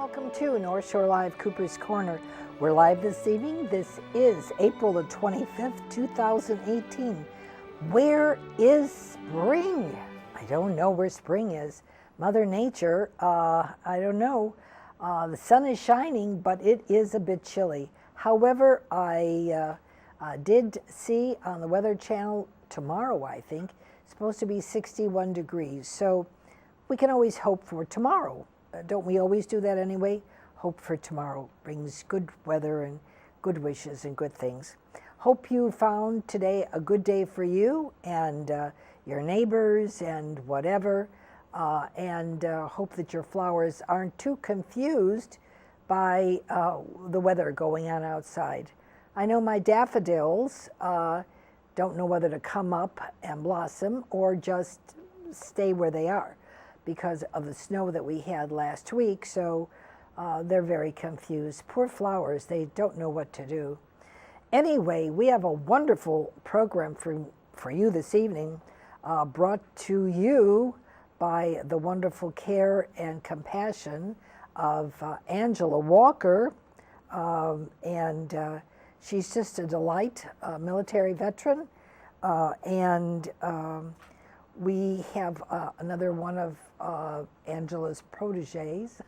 welcome to North Shore Live Cooper's Corner. We're live this evening. This is April the 25th, 2018. Where is spring? I don't know where spring is. Mother Nature, I don't know. The sun is shining, but it is a bit chilly. However, I did see on the Weather Channel tomorrow, I think, it's supposed to be 61 degrees. So we can always hope for tomorrow. Don't we always do that anyway? Hope for tomorrow brings good weather and good wishes and good things. Hope you found today a good day for you and your neighbors and whatever. And hope that your flowers aren't too confused by the weather going on outside. I know my daffodils don't know whether to come up and blossom or just stay where they are because of the snow that we had last week, so they're very confused. Poor flowers, they don't know what to do. Anyway, we have a wonderful program for you this evening, brought to you by the wonderful care and compassion of Angela Walker, and she's just a delight, a military veteran, and we have another one of Angela's proteges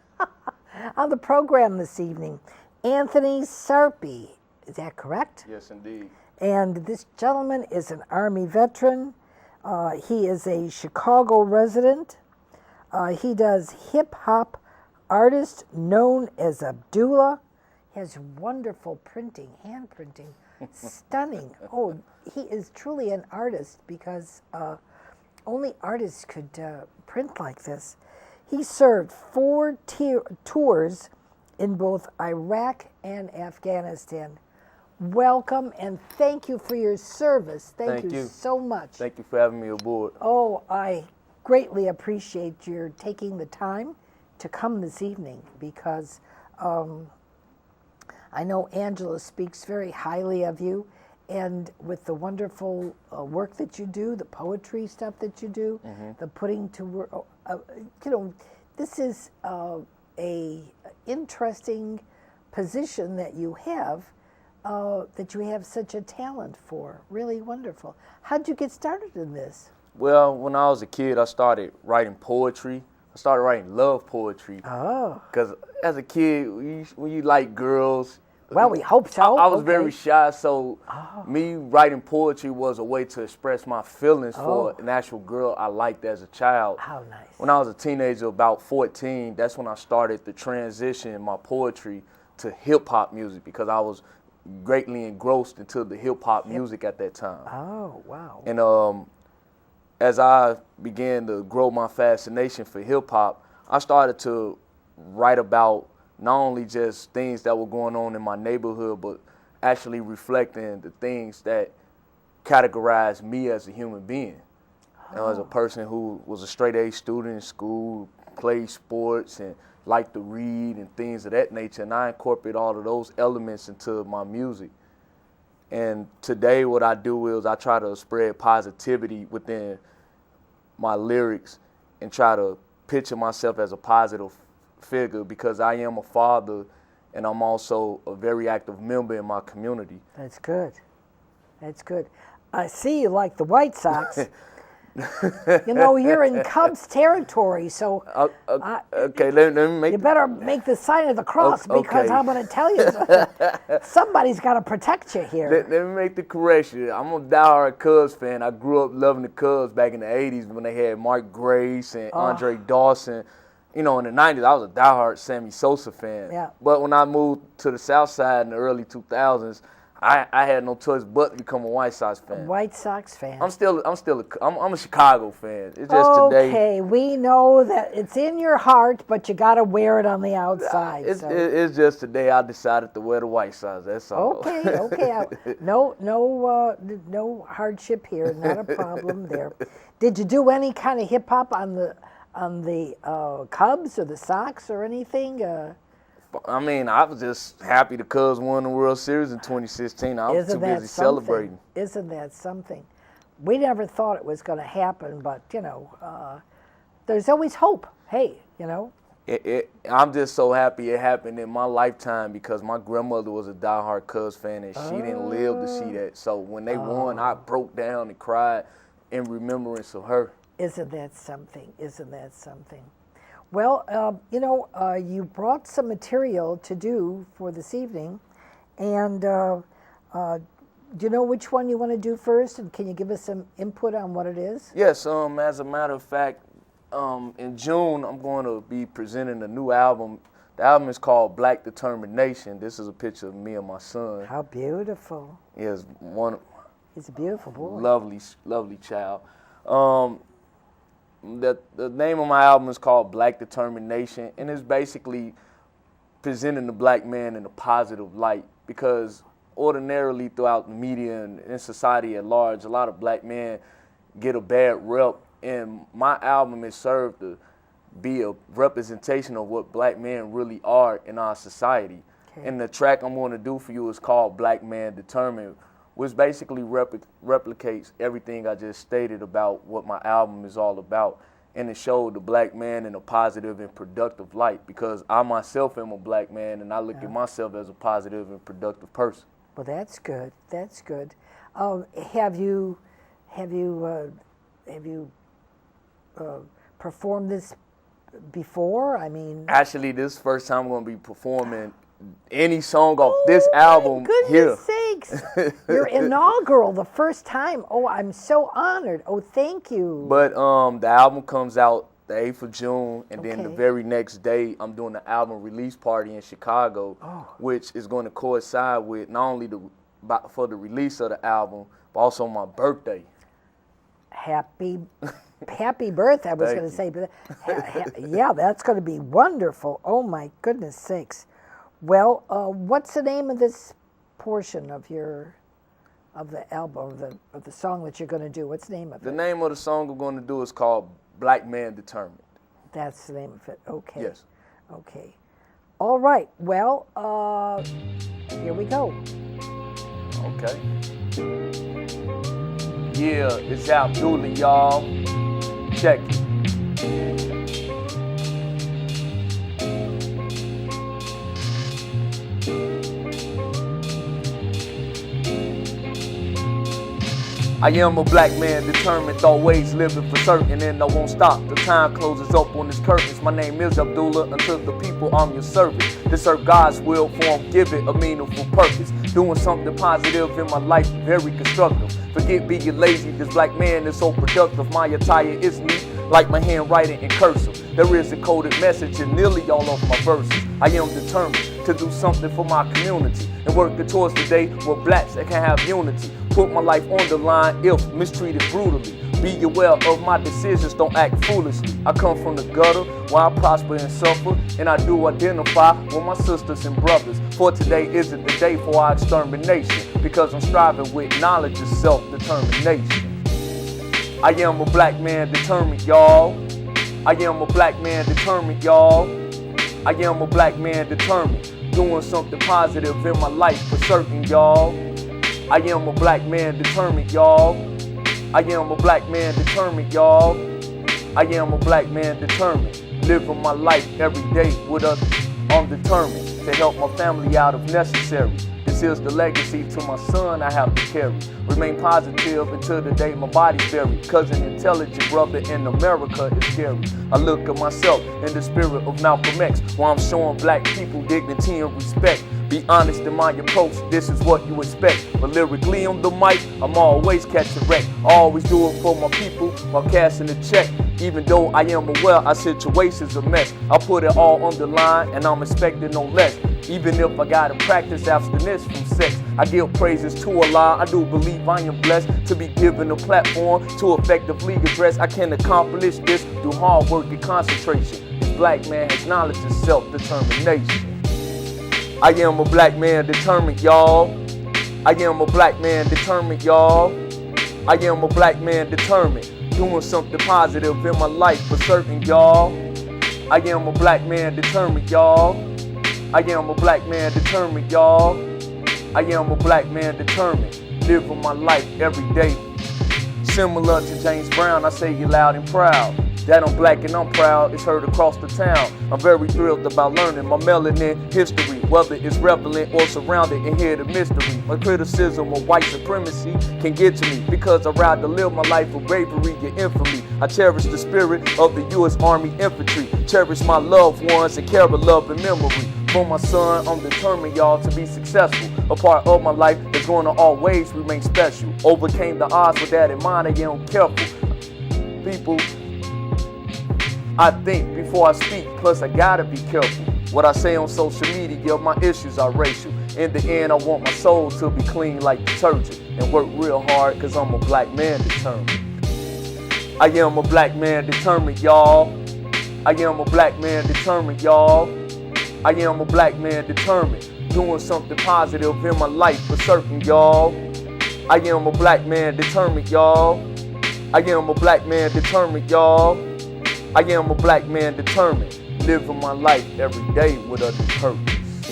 on the program this evening, Anthony Sarpy. Is that correct? Yes, indeed. And this gentleman is an Army veteran. He is a Chicago resident. He does hip-hop artist known as Abdullah. He has wonderful printing, hand printing, stunning. Oh, he is truly an artist because only artists could print like this. He served 4 tours in both Iraq and Afghanistan. Welcome and thank you for your service. Thank you so much. Thank you for having me aboard. Oh, I greatly appreciate your taking the time to come this evening because I know Angela speaks very highly of you, and with the wonderful work that you do, the poetry stuff that you do, the putting to work, this is a interesting position that you have such a talent for. Really wonderful. How'd you get started in this? Well, when I was a kid, I started writing poetry. I started writing love poetry. Oh. Because as a kid, when you like girls, well, we hope so. I was very shy, so me writing poetry was a way to express my feelings for an actual girl I liked as a child. How nice. When I was a teenager, about 14, that's when I started the transition in my poetry to hip-hop music because I was greatly engrossed into the hip-hop music at that time. Oh, wow. And as I began to grow my fascination for hip-hop, I started to write about not only just things that were going on in my neighborhood, but actually reflecting the things that categorized me as a human being. As a person who was a straight-A student in school, played sports, and liked to read and things of that nature, and I incorporate all of those elements into my music. And today what I do is I try to spread positivity within my lyrics and try to picture myself as a positive figure because I am a father and I'm also a very active member in my community. That's good. That's good. I see you like the White Sox. You're in Cubs territory, so okay. Let me make. You better make the sign of the cross because I'm going to tell you, somebody's got to protect you here. Let me make the correction. I'm a diehard Cubs fan. I grew up loving the Cubs back in the '80s when they had Mark Grace and Andre Dawson. In the '90s, I was a diehard Sammy Sosa fan. Yeah. But when I moved to the South Side in the early 2000s, I had no choice but to become a White Sox fan. White Sox fan. I'm a Chicago fan. It's just today. Okay, we know that it's in your heart, but you got to wear it on the outside. It's just today I decided to wear the White Sox. That's all. Okay. No hardship here. Not a problem there. Did you do any kind of hip hop on the Cubs or the Sox or anything? I mean, I was just happy the Cubs won the World Series in 2016. I was too busy celebrating. Isn't that something? We never thought it was going to happen, but, there's always hope. Hey, I'm just so happy it happened in my lifetime because my grandmother was a diehard Cubs fan and she didn't live to see that. So when they won, I broke down and cried in remembrance of her. Isn't that something? Isn't that something? Well, you brought some material to do for this evening, and do you know which one you want to do first? And can you give us some input on what it is? Yes, as a matter of fact, in June, I'm going to be presenting a new album. The album is called Black Determination. This is a picture of me and my son. How beautiful. Yes, one. He's a beautiful boy. Lovely, lovely child. The name of my album is called Black Determination, and it's basically presenting the black man in a positive light because ordinarily throughout the media and in society at large, a lot of black men get a bad rep. And my album is served to be a representation of what black men really are in our society. Okay. And the track I'm going to do for you is called Black Man Determined, which basically replicates everything I just stated about what my album is all about. And it showed the black man in a positive and productive light because I myself am a black man and I look at myself as a positive and productive person. Well, that's good. That's good. Have you performed this before? I mean, actually, this is the first time I'm going to be performing any song off this album here. Goodness sakes! Your inaugural, the first time. Oh, I'm so honored. Oh, thank you. But the album comes out the 8th of June, and then the very next day, I'm doing the album release party in Chicago, which is going to coincide with not only for the release of the album, but also my birthday. Happy birthday, I was going to say. But yeah, that's going to be wonderful. Oh, my goodness sakes. Well, what's the name of this portion of the album, of the song that you're going to do? What's the name of it? The name of the song we're going to do is called Black Man Determined. That's the name of it. Okay. Yes. Okay. All right. Well, here we go. Okay. Yeah, it's Abdullah, y'all. Check it. I am a black man determined, always living for certain, and I won't stop. The time closes up on its curtains. My name is Abdullah, until the people I'm your servant. To serve God's will for him, give it a meaningful purpose. Doing something positive in my life, very constructive. Forget being lazy, this black man is so productive. My attire is neat, like my handwriting in cursive. There is a coded message in nearly all of my verses. I am determined to do something for my community and working towards the day where blacks can have unity. Put my life on the line if mistreated brutally. Be aware of my decisions, don't act foolishly. I come from the gutter where I prosper and suffer, and I do identify with my sisters and brothers. For today isn't the day for our extermination, because I'm striving with knowledge and self-determination. I am a black man determined, y'all. I am a black man determined, y'all. I am a black man determined, doing something positive in my life for certain, y'all. I am a black man determined, y'all. I am a black man determined, y'all. I am a black man determined, living my life every day with others. I'm determined to help my family out if necessary. This is the legacy to my son I have to carry. Remain positive until the day my body's buried, cause an intelligent brother in America is scary. I look at myself in the spirit of Malcolm X, while I'm showing black people dignity and respect. Be honest in my approach, this is what you expect. But lyrically on the mic, I'm always catching wreck. I always do it for my people while cashing a check. Even though I am aware our situation's a mess, I put it all on the line and I'm expecting no less. Even if I gotta practice abstinence from sex, I give praises to Allah. I do believe I am blessed to be given a platform to effectively address. I can accomplish this through hard work and concentration. This black man has knowledge and self-determination. I am a black man determined, y'all. I am a black man determined, y'all. I am a black man determined, doing something positive in my life for certain, y'all. I am a black man determined, y'all. I am a black man determined, y'all. I am a black man determined, living my life every day. Similar to James Brown, I say it loud and proud. That I'm black and I'm proud, it's heard across the town. I'm very thrilled about learning my melanin history, whether it's relevant or surrounded and hear the mystery. My criticism of white supremacy can get to me because I ride to live my life with bravery and infamy. I cherish the spirit of the U.S. Army Infantry, cherish my loved ones and carry love and memory. For my son, I'm determined, y'all, to be successful. A part of my life that's going to always remain special. Overcame the odds with that in mind, I am careful. People, I think before I speak, plus I gotta be careful. What I say on social media, my issues are racial. In the end, I want my soul to be clean like detergent and work real hard cause I'm a black man determined. I am a black man determined, y'all. I am a black man determined, y'all. I am a black man determined, doing something positive in my life for certain, y'all. I am a black man determined, y'all. I am a black man determined, y'all. I am a black man determined, living my life every day with a purpose.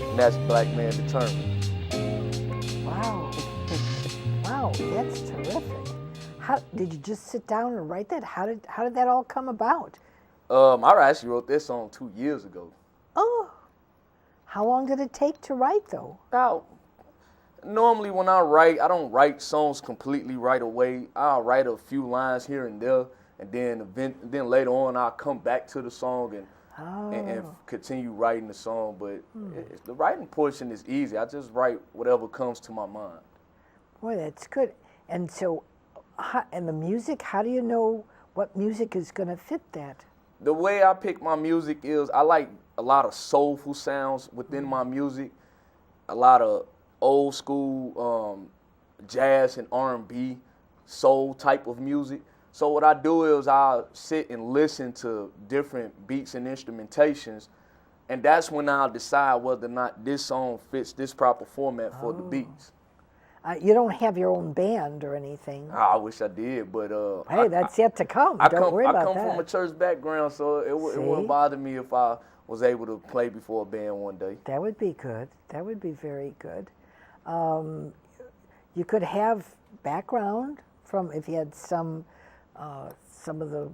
And that's black man determined. Wow. Wow, that's terrific. How did you just sit down and write that? How did that all come about? I actually wrote this song 2 years ago. Oh, how long did it take to write, though? Normally when I write, I don't write songs completely right away. I'll write a few lines here and there, and then later on I'll come back to the song and continue writing the song. But the writing portion is easy. I just write whatever comes to my mind. Boy, that's good. And so, and the music, how do you know what music is going to fit that? The way I pick my music is I like a lot of soulful sounds within my music, a lot of old school jazz and R&B, soul type of music. So what I do is I sit and listen to different beats and instrumentations, and that's when I'll decide whether or not this song fits this proper format for the beats. You don't have your own band or anything. I wish I did, but hey, that's yet to come. Don't worry about that. I come from a church background, so it wouldn't bother me if I was able to play before a band one day. That would be good. That would be very good. You could have background from, if you had some of the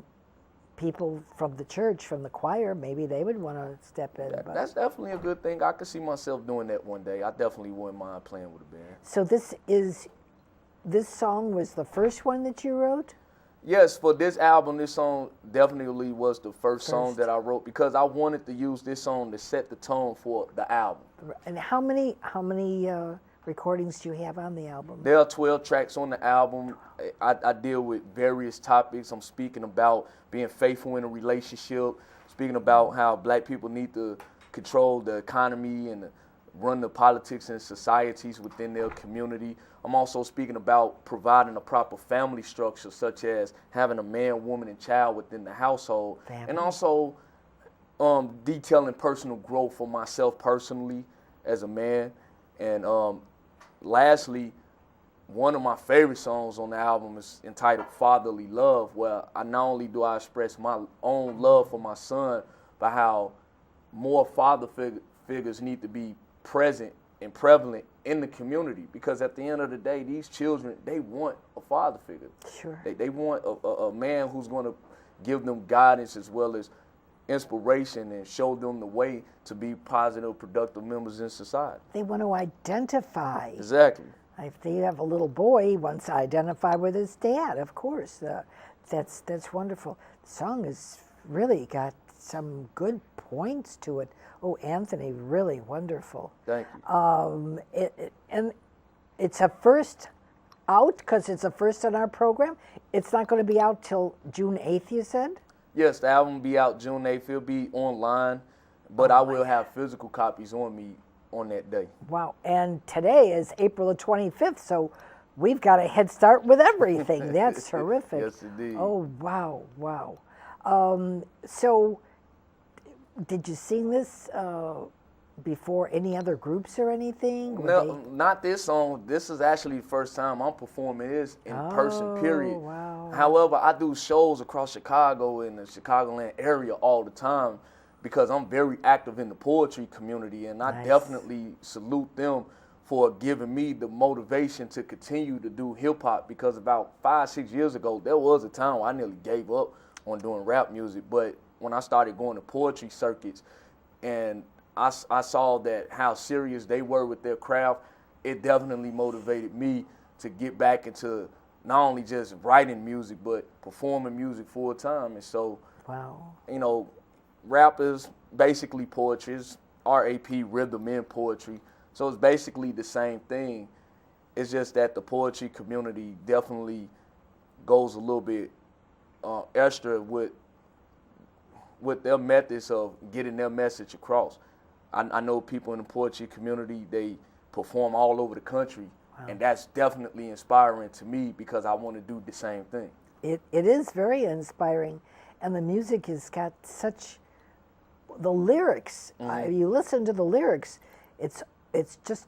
people from the church, from the choir, maybe they would want to step in. That's definitely a good thing. I could see myself doing that one day. I definitely wouldn't mind playing with a band. So this song was the first one that you wrote? Yes, for this album, this song definitely was the first song that I wrote because I wanted to use this song to set the tone for the album. And how many recordings do you have on the album? There are 12 tracks on the album. I deal with various topics. I'm speaking about being faithful in a relationship, speaking about how black people need to control the economy and run the politics and societies within their community. I'm also speaking about providing a proper family structure, such as having a man, woman, and child within the household. And also detailing personal growth for myself personally as a man. And lastly, one of my favorite songs on the album is entitled Fatherly Love, where not only do I express my own love for my son, but how more father figures need to be present and prevalent in the community, because at the end of the day, these children, they want a father figure. Sure. They want a man who's going to give them guidance as well as inspiration and show them the way to be positive, productive members in society. They want to identify. Exactly. If they have a little boy, he wants to identify with his dad, of course. That's wonderful. The song has really got some good points to it. Oh, Anthony, really wonderful. Thank you. And it's a first out, because it's a first on our program. It's not going to be out till June 8th, you said? Yes, the album will be out June 8th. It'll be online, but I will have physical copies on me on that day. Wow. And today is April the 25th, so we've got a head start with everything. That's terrific. Yes, indeed. Oh, wow, wow. So did you sing this before any other groups or anything? No, not this song. This is actually the first time I'm performing this in person, period. Wow. However, I do shows across Chicago and the Chicagoland area all the time because I'm very active in the poetry community, and I definitely salute them for giving me the motivation to continue to do hip-hop, because about 5-6 years ago, there was a time where I nearly gave up on doing rap music. But when I started going to poetry circuits and I saw that how serious they were with their craft, it definitely motivated me to get back into not only just writing music, but performing music full time. And so, Wow. you know, rap is basically poetry. It's RAP, rhythm and poetry. So it's basically the same thing. It's just that the poetry community definitely goes a little bit extra with their methods of getting their message across. I know people in the poetry community, they perform all over the country, and that's definitely inspiring to me because I want to do the same thing. It is very inspiring, and the music has got such, the lyrics, you listen to the lyrics, it's just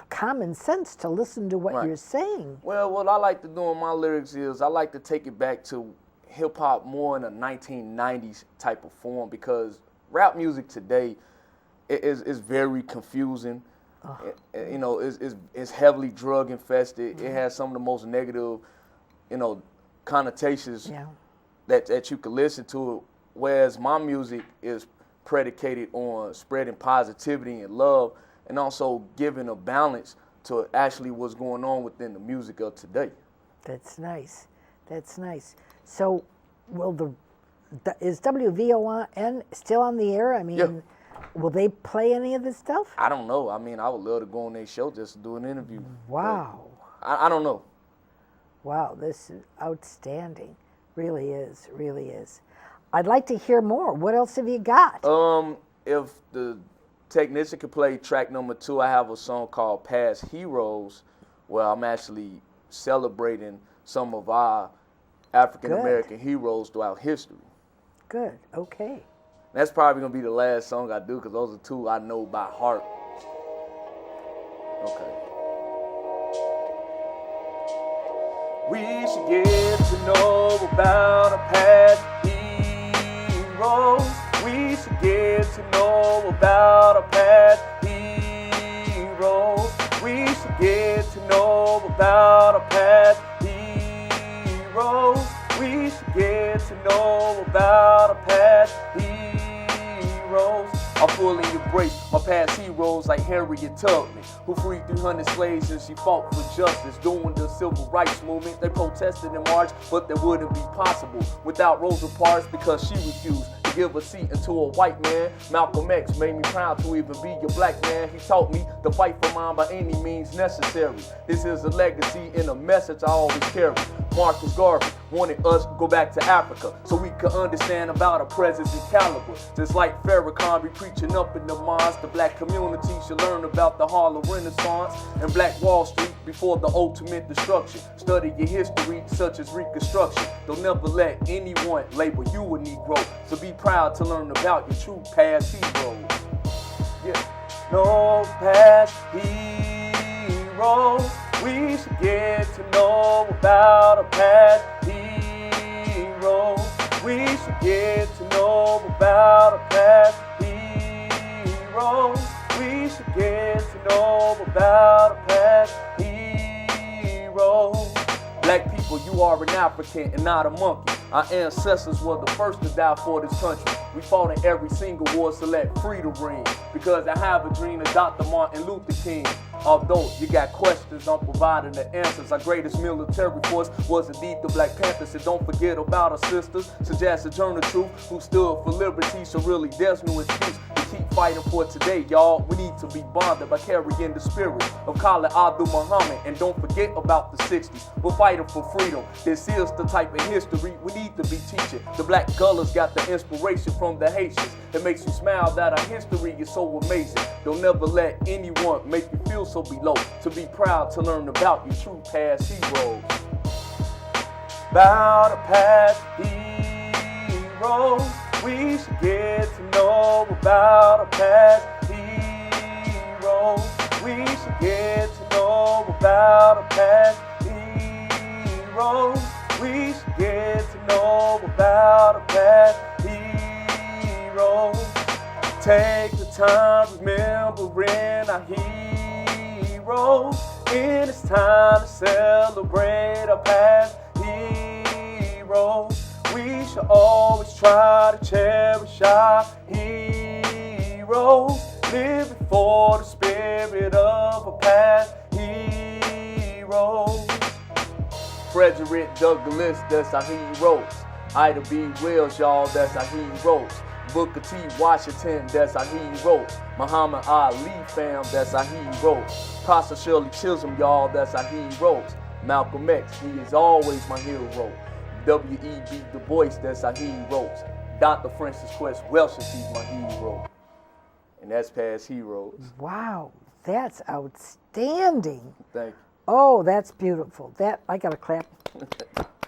common sense to listen to what Right. you're saying. Well, what I like to do in my lyrics is I like to take it back to hip hop more in a 1990s type of form, because rap music today is very confusing. You know, it's heavily drug infested. It has some of the most negative, you know, connotations Yeah. that you can listen to. Whereas my music is predicated on spreading positivity and love, and also giving a balance to actually what's going on within the music of today. That's nice. That's nice. So, is WVON still on the air? I mean, Yeah. will they play any of this stuff? I don't know. I mean, I would love to go on their show just to do an interview. Wow. I don't know. Wow, this is outstanding. Really is, really is. I'd like to hear more. What else have you got? If the technician could play track number 2, I have a song called Past Heroes, where I'm actually celebrating some of our African American heroes throughout history. Good, okay. That's probably gonna be the last song I do, because those are 2 I know by heart. Okay. We should get to know about our past heroes. We should get to know about our past heroes. We should get to know about our past heroes. We should get to know about our past heroes. I fully embrace my past heroes like Harriet Tubman, who freed 300 slaves and she fought for justice. During the civil rights movement, they protested and marched, but that wouldn't be possible without Rosa Parks, because she refused to give a seat into a white man. Malcolm X made me proud to even be a black man. He taught me to fight for mine by any means necessary. This is a legacy and a message I always carry. Marcus Garvey wanted us to go back to Africa so we could understand about our presence and caliber. Just like Farrakhan be preaching up in the minds, the black community should learn about the Harlem Renaissance and Black Wall Street before the ultimate destruction. Study your history such as Reconstruction. Don't never let anyone label you a Negro, so be proud to learn about your true past heroes. Yeah. No past heroes. We should get to know about our past heroes. We should get to know about our past heroes. We should get to know about our past heroes. Black people, you are an African and not a monkey. Our ancestors were the first to die for this country. We fought in every single war to let freedom ring, because I have a dream of Dr. Martin Luther King. Although you got questions, I'm providing the answers. Our greatest military force was indeed the Black Panthers. And don't forget about our sisters, such as Sojourner Truth, who stood for liberty. So really, there's no excuse to keep fighting for today, y'all. We need to be bonded by carrying the spirit of Khalid Abdul Muhammad. And don't forget about the 60s. We're fighting for freedom. This is the type of history we need to be teaching. The Black Gullers got the inspiration from the Haitians. It makes you smile that our history is so amazing. Don't never let anyone make you feel so below. To be proud to learn about your true past heroes. About a past heroes. We should get to know about our past heroes. We should get to know about our past heroes. We should get to know about our past heroes. Take the time remembering our heroes. And it's time to celebrate our past heroes. We should always try to cherish our heroes, living for the spirit of a past hero. Frederick Douglass, that's our heroes. Ida B. Wells, y'all, that's our heroes. Booker T. Washington, that's our heroes. Muhammad Ali, fam, that's our heroes. Pastor Shirley Chisholm, y'all, that's our heroes. Malcolm X, he is always my hero. W.E.B. Du Bois, that's our heroes. Dr. Francis Quest Welsh, he's my hero. And that's past heroes. Wow, that's outstanding. Thank you. Oh, that's beautiful. That I got to clap.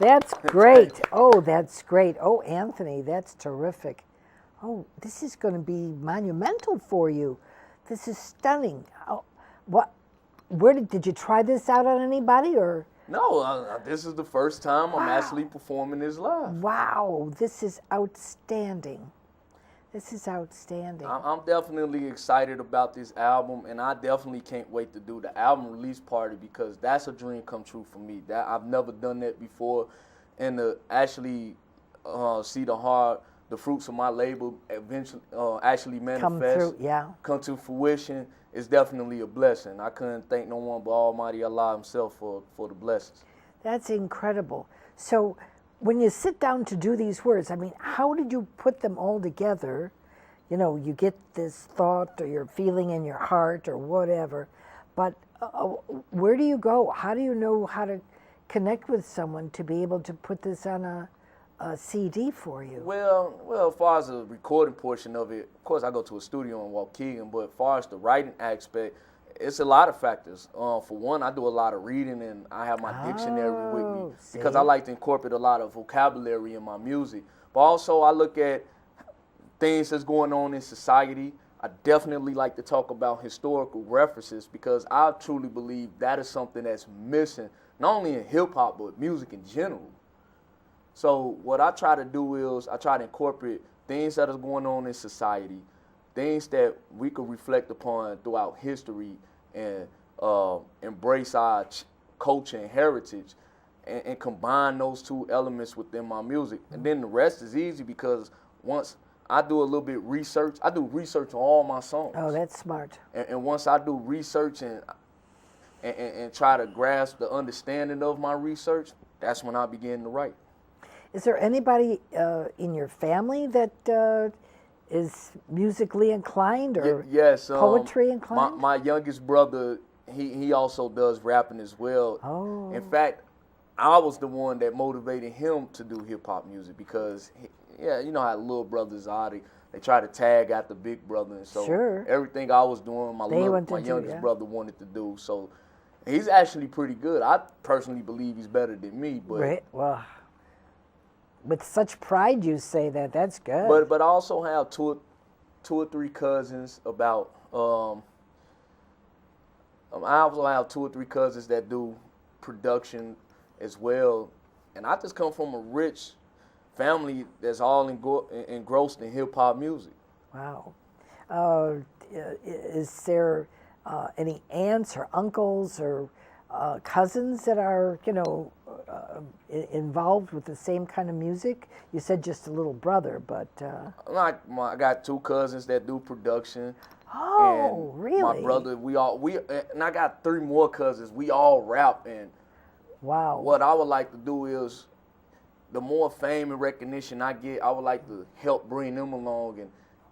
That's great. Oh, that's great. Oh, Anthony, that's terrific. Oh, this is going to be monumental for you. This is stunning. Oh, what? Where did you try this out on anybody or? No, this is the first time I'm Wow. actually performing this live. Wow, this is outstanding. This is outstanding. I'm definitely excited about this album, and I definitely can't wait to do the album release party because that's a dream come true for me. That I've never done that before, and to actually see the fruits of my label eventually actually manifest, Come through, yeah. come to fruition is definitely a blessing. I couldn't thank no one but Almighty Allah Himself for the blessings. That's incredible. So when you sit down to do these words, I mean, how did you put them all together? You know, you get this thought or your feeling in your heart or whatever, but where do you go? How do you know how to connect with someone to be able to put this on a CD for you? Well, as far as the recording portion of it, of course I go to a studio in Waukegan, but as far as the writing aspect, it's a lot of factors. For one, I do a lot of reading and I have my dictionary with me because I see? like to incorporate a lot of vocabulary in my music. But also I look at things that's going on in society. I definitely like to talk about historical references because I truly believe that is something that's missing, not only in hip hop, but music in general. So what I try to do is I try to incorporate things that is going on in society, things that we could reflect upon throughout history and embrace our culture and heritage and combine those two elements within my music. And then the rest is easy because once I do a little bit research, I do research on all my songs. Oh, that's smart. And once I do research and try to grasp the understanding of my research, that's when I begin to write. Is there anybody in your family that is musically inclined or Yes, poetry inclined? My youngest brother, he also does rapping as well. Oh. In fact, I was the one that motivated him to do hip hop music because, you know how little brothers are. They try to tag after big brother, and so Sure. everything I was doing, my youngest brother wanted to do. So he's actually pretty good. I personally believe he's better than me, but Right. Well, with such pride you say that. That's good. But I also have two or three cousins about. I also have 2 or 3 cousins that do production as well, and I just come from a rich family that's all engrossed in hip hop music. Wow. Is there any aunts or uncles or cousins that are, involved with the same kind of music? You said just a little brother, but... I got 2 cousins that do production. Oh, and really? My brother, and I got 3 more cousins. We all rap, and wow. what I would like to do is, the more fame and recognition I get, I would like to help bring them along and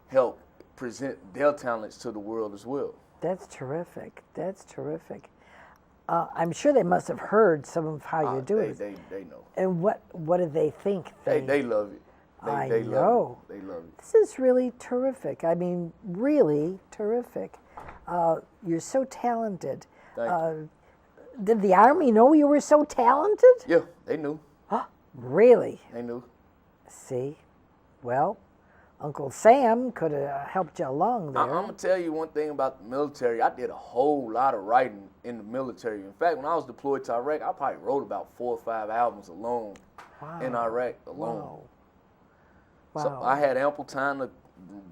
help present their talents to the world as well. That's terrific. That's terrific. I'm sure they must have heard some of how you do it. They know. And what do they think? They love it. They know. Love it. They love it. This is really terrific. I mean, really terrific. You're so talented. Thank you. Did the Army know you were so talented? Yeah, they knew. Really? They knew. See? Well, Uncle Sam could have helped you along there. I'm going to tell you one thing about the military. I did a whole lot of writing in the military. In fact, when I was deployed to Iraq, I probably wrote about 4 or 5 albums alone in Iraq alone. Wow. So I had ample time to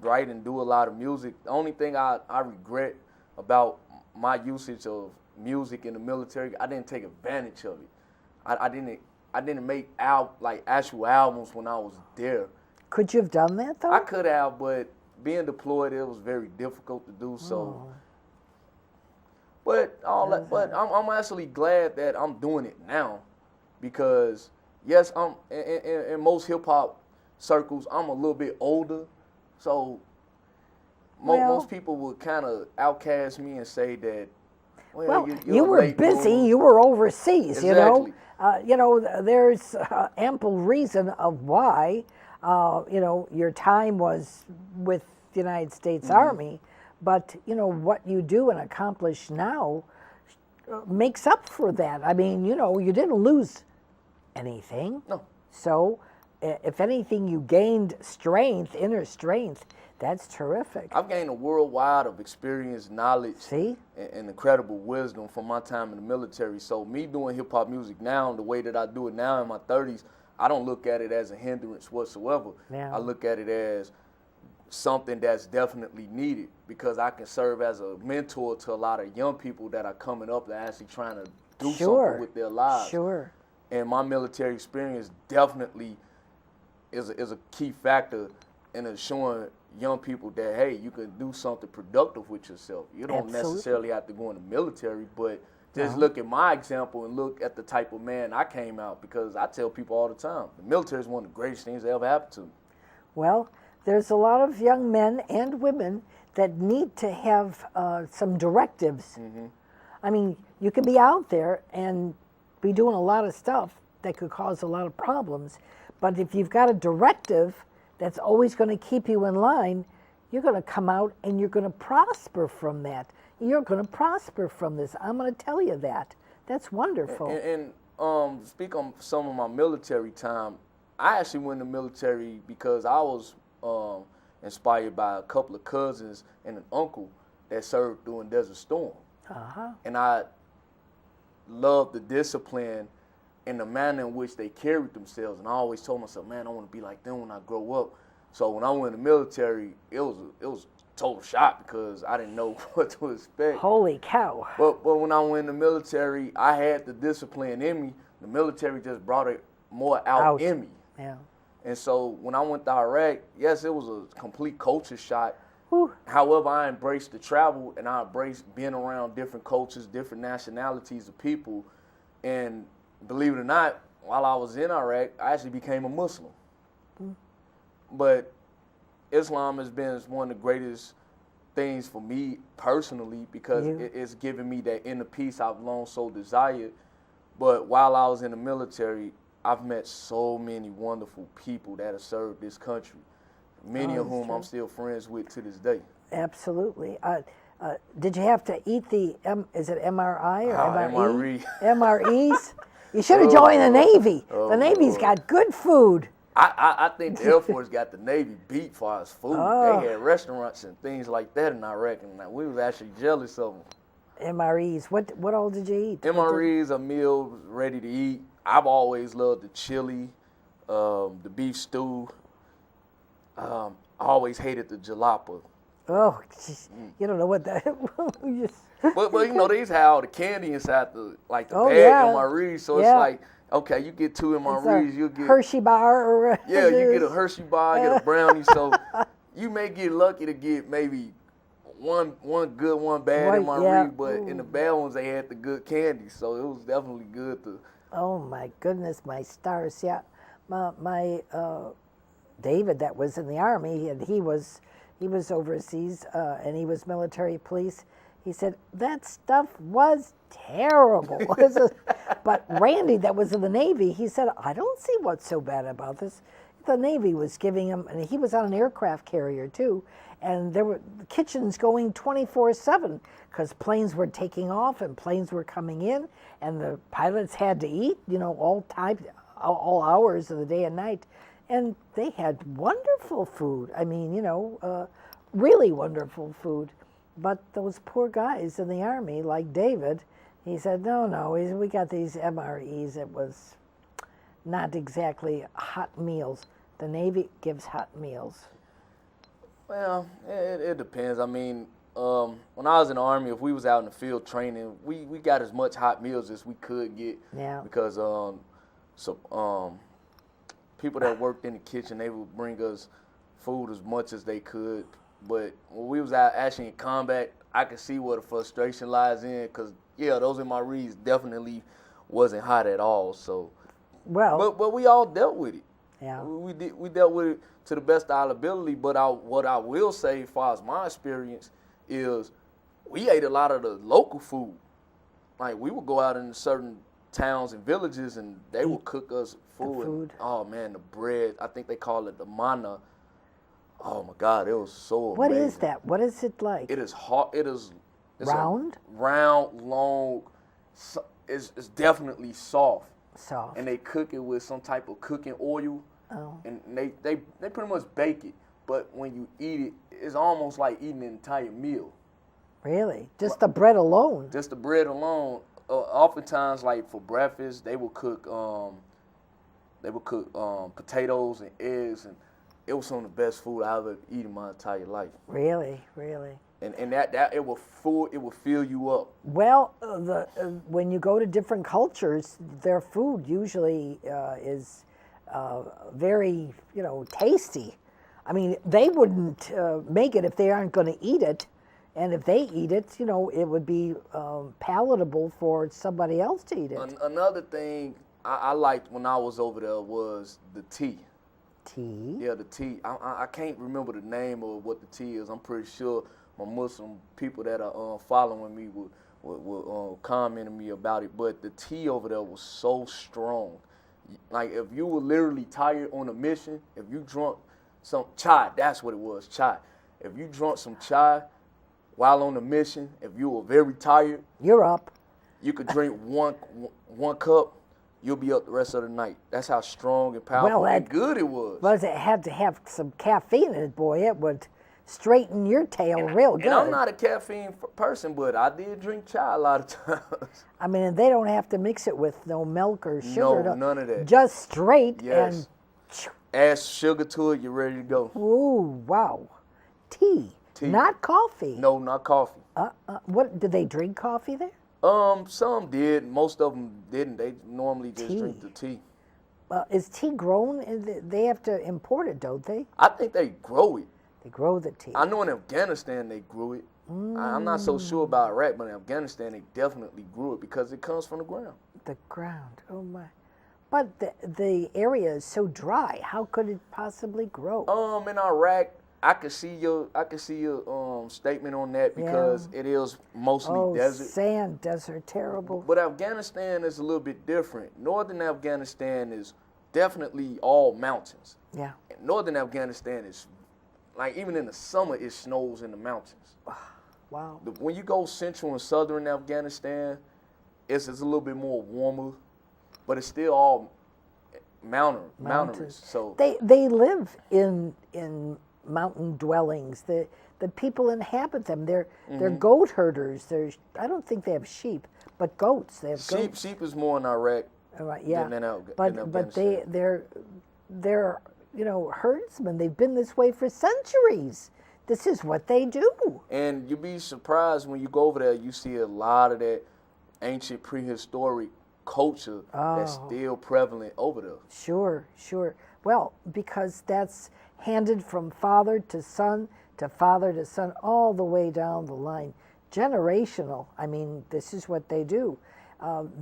write and do a lot of music. The only thing I regret about my usage of music in the military, I didn't take advantage of it. I didn't make like actual albums when I was there. Could you have done that though? I could have, but being deployed, it was very difficult to do so. Oh. But I'm actually glad that I'm doing it now, because yes, I'm in most hip hop circles, I'm a little bit older, so most people would kind of outcast me and say that. Well, you're you were late busy. bloomer. You were overseas. Exactly. There's ample reason of why. Your time was with the United States Army, but what you do and accomplish now makes up for that. I mean, you didn't lose anything. No. So, if anything, you gained strength, inner strength. That's terrific. I've gained a worldwide of experience, knowledge, See? and incredible wisdom from my time in the military. So me doing hip hop music now, the way that I do it now in my 30s, I don't look at it as a hindrance whatsoever. Yeah. I look at it as something that's definitely needed, because I can serve as a mentor to a lot of young people that are coming up and actually trying to do something with their lives. Sure. And my military experience definitely is a key factor in showing young people that, hey, you can do something productive with yourself. You don't necessarily have to go in the military, but just look at my example and look at the type of man I came out, because I tell people all the time, the military is one of the greatest things that ever happened to me. Well, there's a lot of young men and women that need to have some directives. I mean, you can be out there and be doing a lot of stuff that could cause a lot of problems, but if you've got a directive that's always going to keep you in line, you're going to come out and you're going to prosper from that. You're going to prosper from this. I'm going to tell you that. That's wonderful. And speak on some of my military time, I actually went in the military because I was inspired by a couple of cousins and an uncle that served during Desert Storm. And I loved the discipline and the manner in which they carried themselves. And I always told myself, man, I want to be like them when I grow up. So when I went in the military, it was a total shock, because I didn't know what to expect. Holy cow. But when I went in the military, I had the discipline in me. The military just brought it more out in me. Yeah. And so when I went to Iraq, yes, it was a complete culture shock. Whew. However, I embraced the travel, and I embraced being around different cultures, different nationalities of people. And believe it or not, while I was in Iraq, I actually became a Muslim. But Islam has been one of the greatest things for me personally, because it's given me that inner peace I've long so desired. But while I was in the military, I've met so many wonderful people that have served this country, many of whom I'm still friends with to this day. Absolutely. Did you have to eat the, is it MRI or MRE? MRE. MREs? You should have joined the Navy. The Navy's got good food. I think the Air Force got the Navy beat for its food. They had restaurants and things like that in Iraq, and we was actually jealous of them. MREs. What all did you eat? MREs are meals ready to eat. I've always loved the chili, the beef stew. I always hated the jalapa. Oh, geez. You don't know what that. But they used to have all the candy inside the bag MREs, so it's like, okay, you get 2 MREs, you'll get Hershey bar or you get a Hershey bar, get a brownie. So you may get lucky to get maybe one good, one bad MRE, but in the bad ones they had the good candy, so it was definitely good to. Oh my goodness, my stars! Yeah, my David that was in the Army, and he was overseas, and he was military police. He said that stuff was terrible. But Randy, that was in the Navy, he said, I don't see what's so bad about this. The Navy was giving him, and he was on an aircraft carrier too, and there were kitchens going 24/7 because planes were taking off and planes were coming in, and the pilots had to eat, all hours of the day and night, and they had wonderful food. I mean, really wonderful food. But those poor guys in the Army, like David, he said, no, we got these MREs. It was not exactly hot meals. The Navy gives hot meals. Well, it depends. I mean, when I was in the Army, if we was out in the field training, we got as much hot meals as we could get. Yeah. Because So people that worked in the kitchen, they would bring us food as much as they could. But when we was out actually in combat, I could see where the frustration lies in, because yeah, those MREs definitely wasn't hot at all. So, Well, but we all dealt with it. yeah. We dealt with it to the best of our ability. But what I will say, as far as my experience, is we ate a lot of the local food. Like, we would go out in certain towns and villages, and they would cook us food. food. And, oh man, the bread, I think they call it the mana. Oh my God, it was so What amazing. is that? What is it like? It is hot. It's Round? Round, long. It's definitely soft. Soft. And they cook it with some type of cooking oil. Oh. And they pretty much bake it. But when you eat it, it's almost like eating an entire meal. Really? Just the bread alone? Just the bread alone. Oftentimes, like for breakfast, they will cook potatoes and eggs, and it was some of the best food I ever eaten in my entire life. Really? Really? And that it will fill you up. Well, when you go to different cultures, their food usually is very, tasty. I mean, they wouldn't make it if they aren't going to eat it. And if they eat it, it would be palatable for somebody else to eat it. Another thing I liked when I was over there was the tea. Tea? Yeah, the tea. I can't remember the name of what the tea is. I'm pretty sure my Muslim people that are following me would comment on me about it. But the tea over there was so strong. Like, if you were literally tired on a mission, if you drunk some chai, that's what it was, chai. If you drunk some chai while on a mission, if you were very tired, You're up. you could drink one cup, you'll be up the rest of the night. That's how strong and powerful and good it was. Well, it had to have some caffeine in it, boy. It would straighten your tail real good. And I'm not a caffeine person, but I did drink chai a lot of times. I mean, they don't have to mix it with no milk or sugar. No, none of that. Just straight Yes. and, Add sugar to it, you're ready to go. ooh, wow. Tea, not coffee. No, not coffee. What, did they drink coffee there? Some did. Most of them didn't. They normally just drink the tea. Is tea grown? They have to import it, don't they? I think they grow it. They grow the tea. I know in Afghanistan they grew it. I'm not so sure about Iraq, but in Afghanistan they definitely grew it because it comes from the ground. The ground, oh my. But the area is so dry. How could it possibly grow? In Iraq, I could see your statement on that because it is mostly desert. Sand, desert, terrible. But Afghanistan is a little bit different. Northern Afghanistan is definitely all mountains. Yeah. And Northern Afghanistan is, like, even in the summer, it snows in the mountains. Wow. When you go central and southern Afghanistan, it's a little bit more warmer, but it's still all mountainous. So they live in mountain dwellings. The people inhabit them. They're goat herders. I don't think they have sheep, but goats. They have goats. Sheep is more in Iraq. Right, yeah. Than but they're herdsmen. They've been this way for centuries. This is what they do. And you'd be surprised when you go over there, you see a lot of that ancient prehistoric culture that's still prevalent over there. Sure. Well, because that's handed from father to son to father to son all the way down the line. Generational. I mean, this is what they do.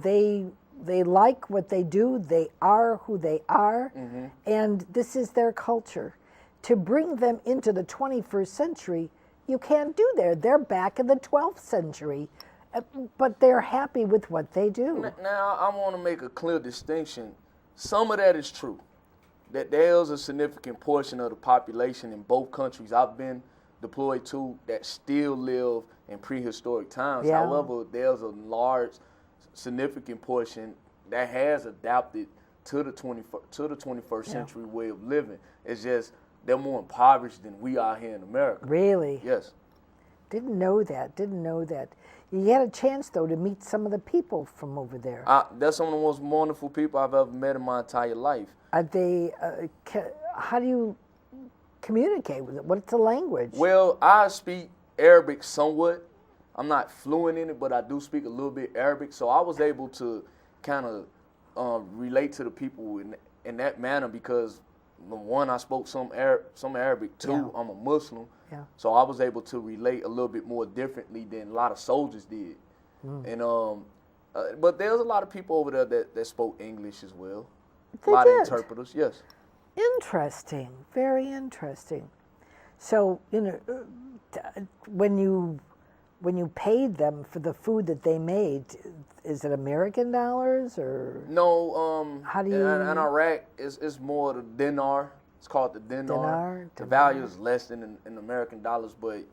They like what they do. They are who they are. And this is their culture. To bring them into the 21st century, you can't do that. They're back in the 12th century, but they're happy with what they do. Now, I want to make a clear distinction. Some of that is true, that there's a significant portion of the population in both countries I've been deployed to that still live in prehistoric times. Yeah. However, there's a large, significant portion that has adapted to the 21st century way of living. It's just they're more impoverished than we are here in America. Really? Yes. Didn't know that. You had a chance, though, to meet some of the people from over there. That's some of the most wonderful people I've ever met in my entire life. Are they? How do you communicate with them? What's the language? Well, I speak Arabic somewhat. I'm not fluent in it, but I do speak a little bit Arabic. So I was able to kind of relate to the people in that manner because, one, I spoke some Arabic. Two, Yeah. I'm a Muslim. Yeah. So I was able to relate a little bit more differently than a lot of soldiers did. And but there's a lot of people over there that spoke English as well. They a lot did. of interpreters, yes. Interesting, very interesting. So, when you paid them for the food that they made, is it American dollars or No, How do in you- Iraq, it's more the dinar. It's called the dinar. Dinar, The dinar. value is less than in American dollars, but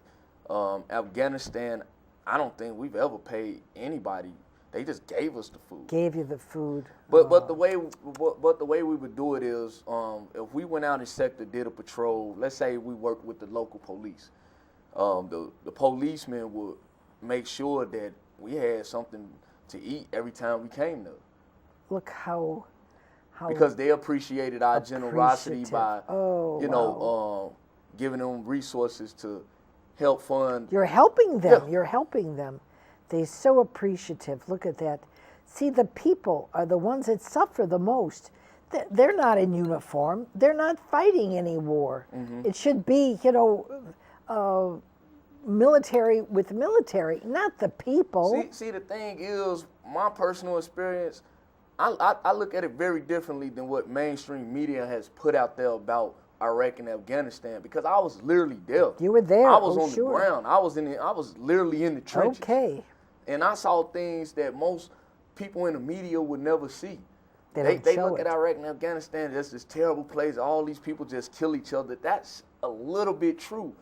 Afghanistan, I don't think we've ever paid anybody. They just gave us the food. gave you the food? But the way we would do it is, if we went out in sector, did a patrol. Let's say we worked with the local police. The policemen would make sure that we had something to eat every time we came there, Look how because they appreciated our generosity by, Appreciative. Oh, giving them resources to help fund. you're helping them. Yeah. You're helping them. They're so appreciative. Look at that. See, the people are the ones that suffer the most. They're not in uniform. They're not fighting any war. Mm-hmm. It should be, military with military, not the people. See, the thing is, my personal experience, I look at it very differently than what mainstream media has put out there about Iraq and Afghanistan, because I was literally there. You were there. I was Oh, on sure. the ground. I was literally in the trenches. Okay. And I saw things that most people in the media would never see. They They don't show look it. at Iraq and Afghanistan as this terrible place. All these people just kill each other. That's a little bit true.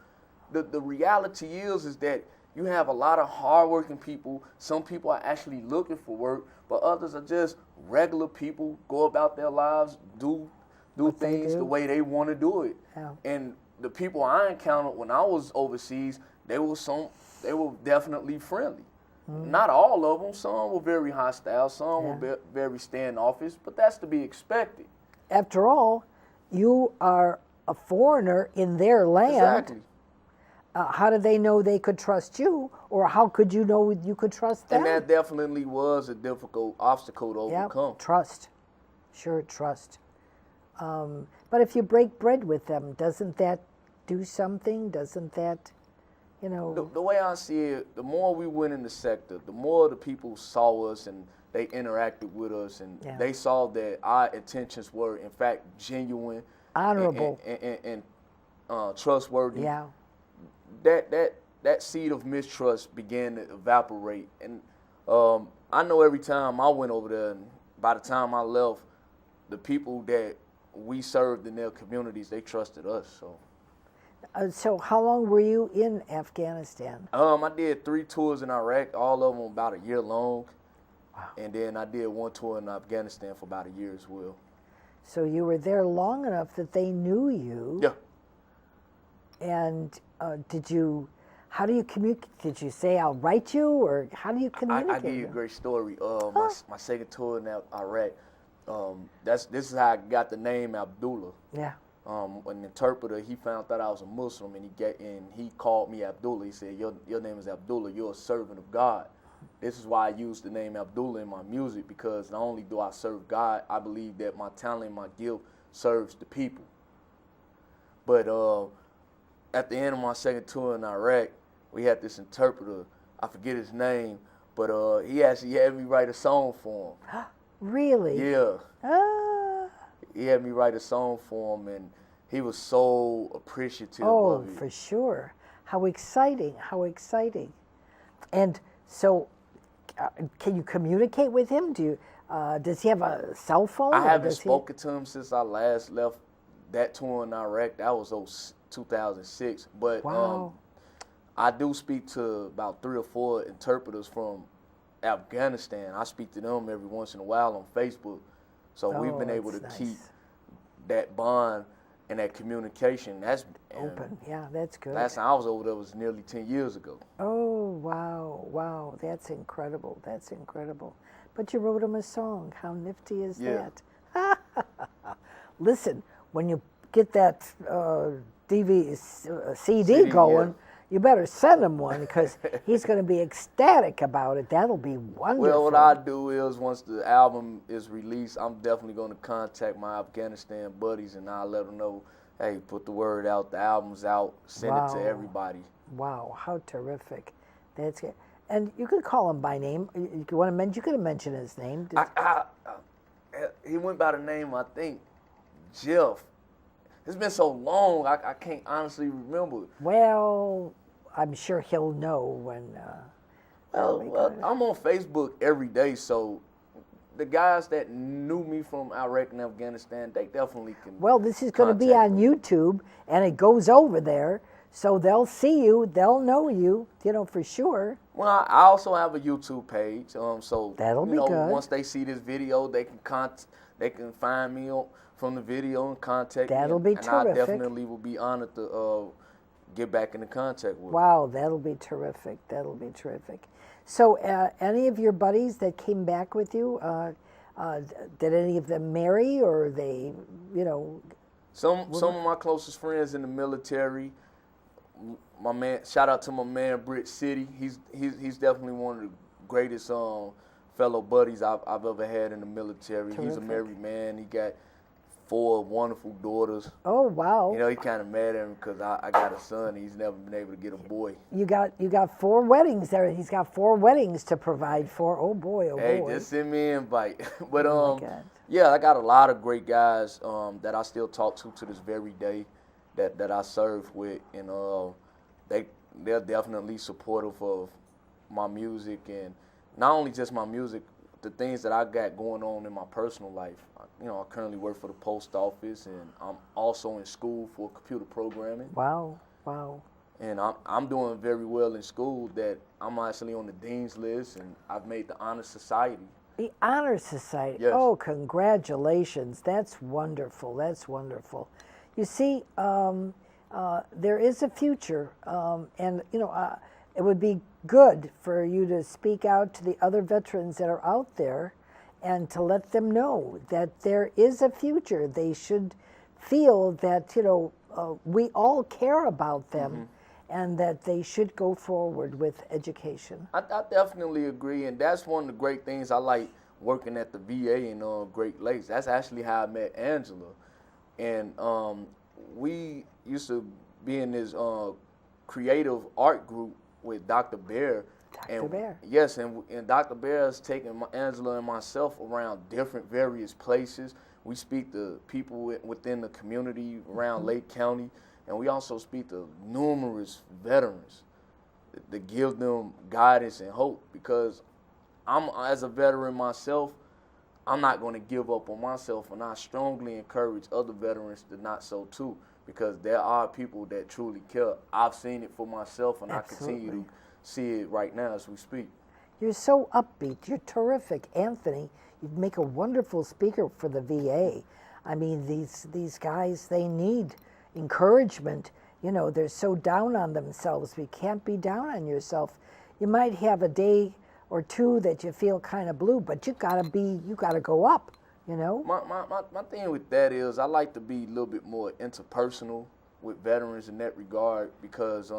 The reality is that you have a lot of hardworking people. Some people are actually looking for work, but others are just regular people, go about their lives, do What they things do. the way they want to do it. Yeah. And the people I encountered when I was overseas, they were definitely friendly. Not all of them. Some were very hostile. Some were very standoffish. But that's to be expected. After all, you are a foreigner in their land. Exactly. How did they know they could trust you, or how could you know you could trust them? And that definitely was a difficult obstacle to Yep, overcome. trust. Sure, trust. But if you break bread with them, doesn't that do something? Doesn't that, The way I see it, the more we went in the sector, the more the people saw us and they interacted with us, and Yeah. they saw that our intentions were, in fact, genuine, honorable? and trustworthy. Yeah. That seed of mistrust began to evaporate, and I know every time I went over there, and by the time I left, the people that we served in their communities, they trusted us. So how long were you in Afghanistan? I did 3 tours in Iraq, all of them about a year long, and then I did 1 tour in Afghanistan for about a year as well. So you were there long enough that they knew you. Yeah. And how do you communicate? Did you say, I'll write you, or how do you communicate? I give you a great story. My second tour in Iraq, this is how I got the name Abdullah. Yeah. An interpreter, he found out I was a Muslim, and he called me Abdullah. He said, your name is Abdullah. You're a servant of God. This is why I use the name Abdullah in my music, because not only do I serve God, I believe that my talent, my gift serves the people. But at the end of my second tour in Iraq, we had this interpreter. I forget his name, but he actually had me write a song for him. Really? Yeah. Ah. He had me write a song for him, and he was so appreciative Oh, of it. for sure. How exciting. How exciting. And so, can you communicate with him? Does he have a cell phone? I or haven't does he- spoken to him since I last left that tour in Iraq. That was 2006. But Wow. I do speak to about 3 or 4 interpreters from Afghanistan. I speak to them every once in a while on Facebook. So we've been able to that's keep nice. that bond and that communication. That's Open. Yeah, that's good. Last time I was over there was nearly 10 years ago. Oh, wow. Wow. That's incredible. That's incredible. But you wrote him a song. How nifty is Yeah. that? Listen, when you get that CD CD, going, You better send him one because he's going to be ecstatic about it. That'll be wonderful. Well, what I do is once the album is released, I'm definitely going to contact my Afghanistan buddies and I'll let them know, hey, put the word out, the album's out, send it to everybody. Wow, how terrific. That's good. And you could call him by name. You could want to mention. You could have mentioned his name. He went by the name, I think, Jeff. It's been so long, I can't honestly remember. Well, I'm sure he'll know when. Well, I'm on Facebook every day, so the guys that knew me from Iraq and Afghanistan, they definitely can. Well, this is going to be on YouTube, and it goes over there, so they'll see you, they'll know you, for sure. Well, I also have a YouTube page, so that'll be good. Once they see this video, they can find me from the video and contact me. That'll be terrific. And I definitely will be honored to get back into contact with them. Wow, that'll be terrific. That'll be terrific. So, any of your buddies that came back with you, did any of them marry, or they, Some of my closest friends in the military. My man, shout out to my man Britt City. He's definitely one of the greatest fellow buddies I've ever had in the military. Terrific. He's a married man. He got 4 wonderful daughters. Oh, wow. He kind of mad at him because I got a son. He's never been able to get a boy. You got 4 weddings there. He's got 4 weddings to provide for. Oh boy, Hey, just send me an invite. But oh my God. Yeah, I got a lot of great guys that I still talk to this very day that I serve with, and they're definitely supportive of my music, and not only just my music, the things that I got going on in my personal life. I currently work for the post office, and I'm also in school for computer programming. Wow, wow. And I'm doing very well in school that I'm actually on the dean's list, and I've made the Honor Society. The Honor Society. Yes. Oh, congratulations. That's wonderful. That's wonderful. You see, there is a future, and it would be good for you to speak out to the other veterans that are out there and to let them know that there is a future. They should feel that, we all care about them, and that they should go forward with education. I definitely agree, and that's one of the great things I like working at the VA in Great Lakes. That's actually how I met Angela. And we used to be in this creative art group with Dr. Bear. Dr. Bear. Yes, and Dr. Bear has taken Angela and myself around different various places. We speak to people within the community around Lake County, and we also speak to numerous veterans to give them guidance and hope, because as a veteran myself, I'm not going to give up on myself, and I strongly encourage other veterans to not so too, because there are people that truly care. I've seen it for myself, and Absolutely. I continue to see it right now as we speak. You're so upbeat. You're terrific. Anthony, you'd make a wonderful speaker for the VA. I mean, these guys, they need encouragement. They're so down on themselves. We can't be down on yourself. You might have a day or two that you feel kind of blue, but you gotta go up, My thing with that is I like to be a little bit more interpersonal with veterans in that regard, because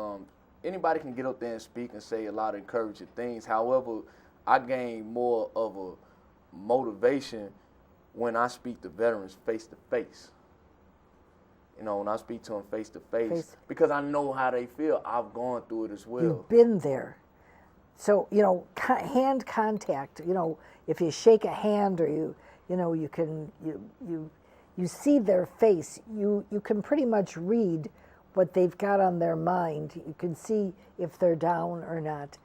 anybody can get up there and speak and say a lot of encouraging things. However, I gain more of a motivation when I speak to veterans face to face. When I speak to them face to face, because I know how they feel. I've gone through it as well. You've been there. So, hand contact, if you shake a hand, or you see their face, you can pretty much read what they've got on their mind. You can see if they're down or not.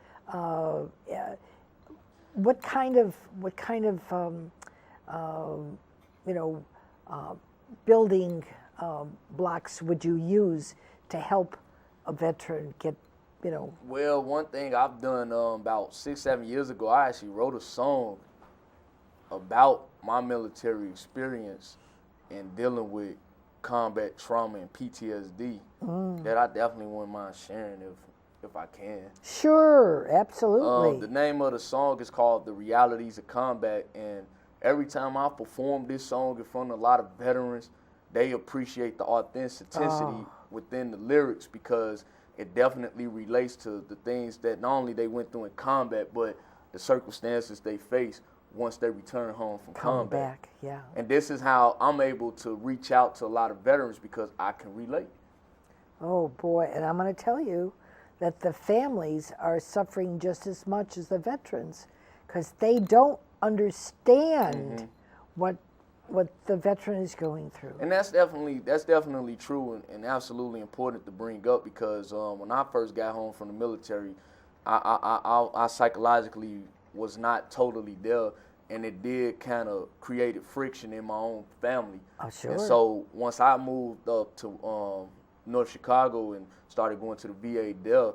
What kind of building blocks would you use to help a veteran get, Well, one thing I've done about 6-7 years ago, I actually wrote a song about my military experience and dealing with combat trauma and PTSD that I definitely wouldn't mind sharing if I can. Sure, absolutely. The name of the song is called The Realities of Combat, and every time I perform this song in front of a lot of veterans, they appreciate the authenticity within the lyrics, because it definitely relates to the things that not only they went through in combat, but the circumstances they face once they return home from Come combat. back, yeah. And this is how I'm able to reach out to a lot of veterans because I can relate. Oh boy, and I'm going to tell you that the families are suffering just as much as the veterans because they don't understand what the veteran is going through. And that's definitely true and absolutely important to bring up because when I first got home from the military, I psychologically was not totally there, and it did kind of create friction in my own family. Oh, sure. And so once I moved up to North Chicago and started going to the VA there,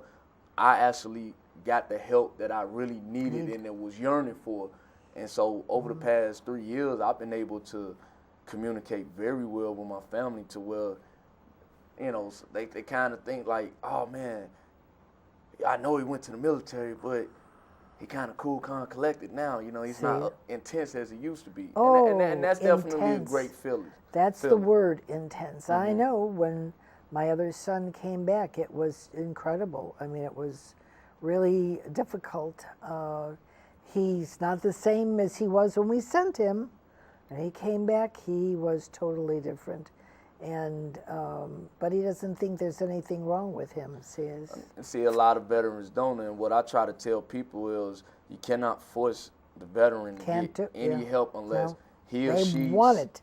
I actually got the help that I really needed and that was yearning for. And so over the past 3 years, I've been able to communicate very well with my family to where, you know, they kind of think like, oh man, I know he went to the military, but he kind of cool, calm, collected now. You know, he's not intense as he used to be. Oh, and that's definitely a intense. great feeling. That's the word, intense. I know when my other son came back, it was incredible. I mean, it was really difficult. He's not the same as he was when we sent him. When he came back, he was totally different. And but he doesn't think there's anything wrong with him. See, a lot of veterans don't. And what I try to tell people is you cannot force the veteran to get any help unless he or she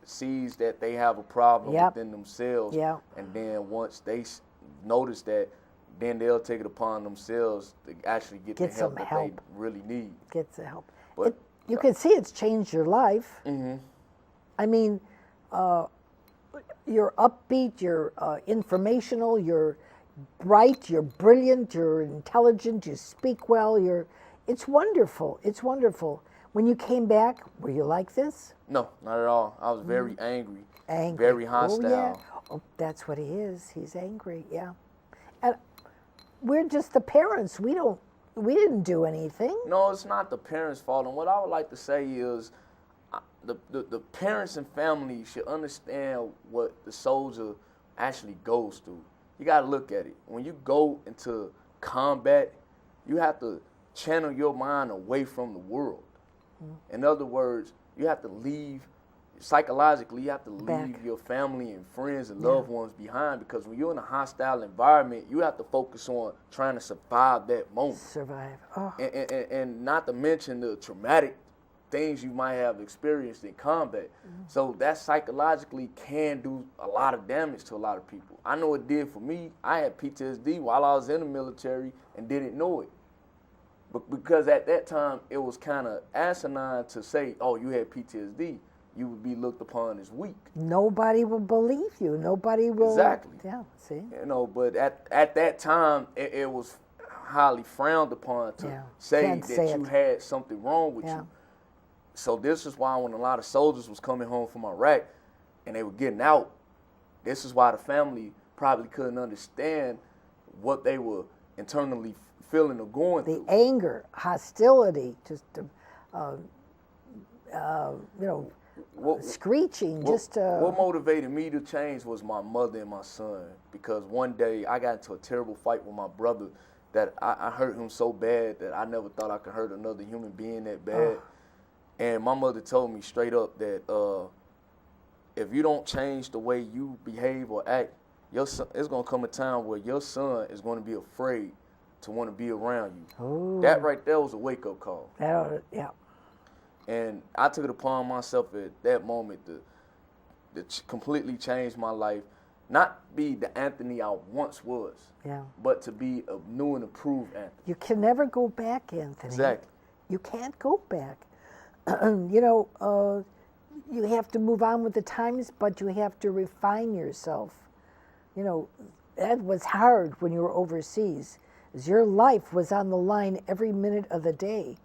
sees that they have a problem within themselves. And then once they notice that, then they'll take it upon themselves to actually get the help that they really need. Get the help. But you can see it's changed your life. I mean, you're upbeat, you're informational, you're bright, you're brilliant, you're intelligent, you speak well. It's wonderful. It's wonderful. When you came back, were you like this? No, not at all. I was very angry. Very hostile. Oh, yeah. Oh, that's what he is. He's angry, yeah. And we're just the parents. We didn't do anything. No, it's not the parents' fault. And what I would like to say is the parents and family should understand what the soldier actually goes through. You got to look at it. When you go into combat, you have to channel your mind away from the world. In other words, you have to leave, psychologically, you have to leave your family and friends and loved ones behind, because when you're in a hostile environment, you have to focus on trying to survive that moment. Survive. Oh. And not to mention the traumatic things you might have experienced in combat. So that psychologically can do a lot of damage to a lot of people. I know it did for me. I had PTSD while I was in the military and didn't know it. But because at that time, it was kind of asinine to say, oh, you had PTSD. You would be looked upon as weak. Nobody will believe you. Nobody will. Exactly. Yeah, see? You know, but at that time, it was highly frowned upon to say that you had something wrong with you. So this is why when a lot of soldiers was coming home from Iraq and they were getting out, this is why the family probably couldn't understand what they were internally feeling or going through. The anger, hostility, just, screeching. What motivated me to change was my mother and my son, because one day I got into a terrible fight with my brother that I hurt him so bad that I never thought I could hurt another human being that bad. And my mother told me straight up that if you don't change the way you behave or act, your son, it's going to come a time where your son is going to be afraid to want to be around you. Ooh. That right there was a wake-up call. Yeah. And I took it upon myself at that moment to completely change my life. Not be the Anthony I once was, but to be a new and improved Anthony. You can never go back, Anthony. Exactly. You can't go back. You have to move on with the times, but you have to refine yourself. You know, that was hard when you were overseas. Your life was on the line every minute of the day.